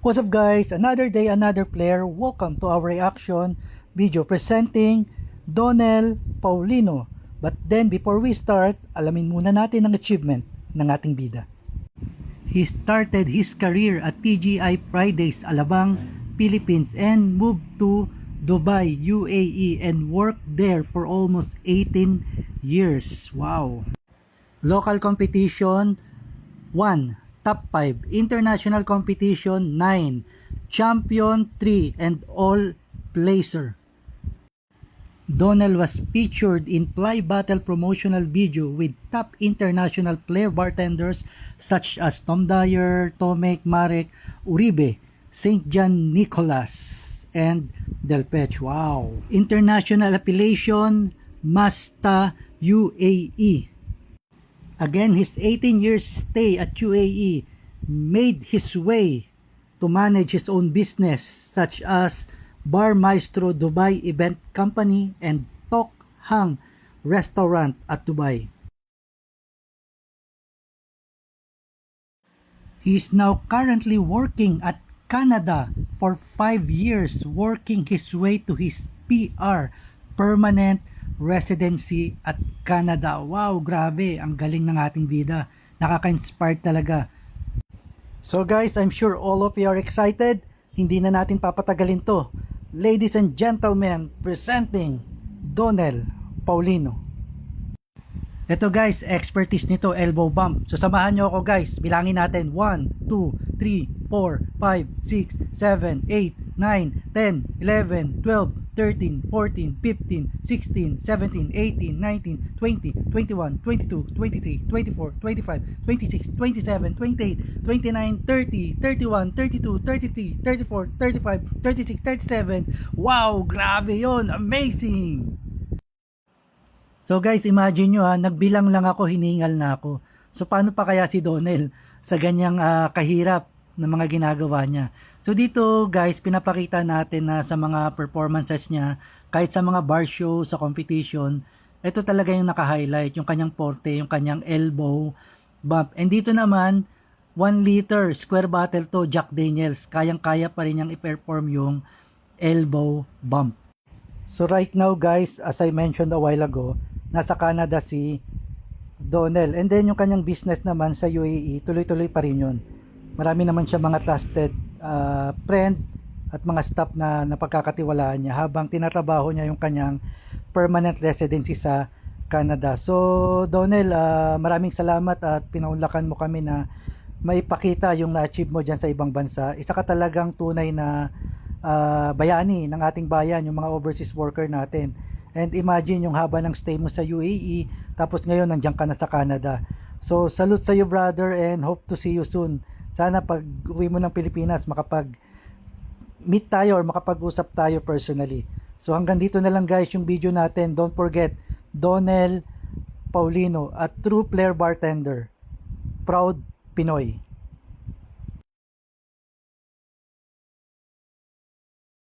What's up guys? Another day, another player. Welcome to our reaction video presenting Donnell Paulino. But then before we start, alamin muna natin ang achievement ng ating bida. He started his career at TGI Fridays, Alabang, Philippines and moved to Dubai, UAE and worked there for almost 18 years. Wow! Local competition 1. Top 5, international competition 9, champion 3, and all placer. Donnell was featured in Fly Battle promotional video with top international player bartenders such as Tom Dyer, Tomek, Marek, Uribe, St. John Nicholas, and Del Pech. Wow! International affiliation Masta UAE. Again, his 18 years stay at UAE made his way to manage his own business such as Bar Maestro Dubai Event Company and Tok Hang Restaurant at Dubai. He is now currently working at Canada for 5 years, working his way to his PR, permanent residency at Canada. Wow, grabe, ang galing ng ating bida. Nakaka-inspire talaga. So guys, I'm sure all of you are excited. Hindi na natin papatagalin to. Ladies and gentlemen, presenting Donnell Paulino. Ito guys, expertise nito, elbow bump. So samahan nyo ako guys, bilangin natin 1, 2, 3, 4, 5, 6, 7, 8, 9, 10, 11, 12, 13, 14, 15, 16, 17, 18, 19, 20, 21, 22, 23, 24, 25, 26, 27, 28, 29, 30, 31, 32, 33, 34, 35, 36, 37. Wow, grabe yon, amazing! So guys, imagine nyo nagbilang lang ako, hiningal na ako. So paano pa kaya si Donnell sa ganyang kahirap na mga ginagawa niya? So dito guys, pinapakita natin na sa mga performances niya, kahit sa mga bar show, sa competition, ito talaga yung naka-highlight, yung kanyang forte, yung kanyang elbow bump. And dito naman, 1 liter square bottle to, Jack Daniels. Kayang-kaya pa rin niyang i-perform yung elbow bump. So right now guys, as I mentioned a while ago, nasa Canada si Donnell. And then yung kanyang business naman sa UAE, tuloy-tuloy pa rin yun. Marami naman siya mga trusted friend at mga staff na napagkakatiwalaan niya habang tinatrabaho niya yung kanyang permanent residency sa Canada. So Donnell, maraming salamat at pinaunlakan mo kami na maipakita yung na-achieve mo dyan sa ibang bansa. Isa ka talagang tunay na bayani ng ating bayan, yung mga overseas worker natin. And imagine yung haba ng stay mo sa UAE, tapos ngayon nandiyan ka na sa Canada. So salute sa iyo brother and hope to see you soon. Sana pag uwi mo ng Pilipinas makapag-meet tayo or makapag-usap tayo personally. So hanggang dito na lang guys yung video natin. Don't forget, Donnell Paulino, a true player bartender. Proud Pinoy.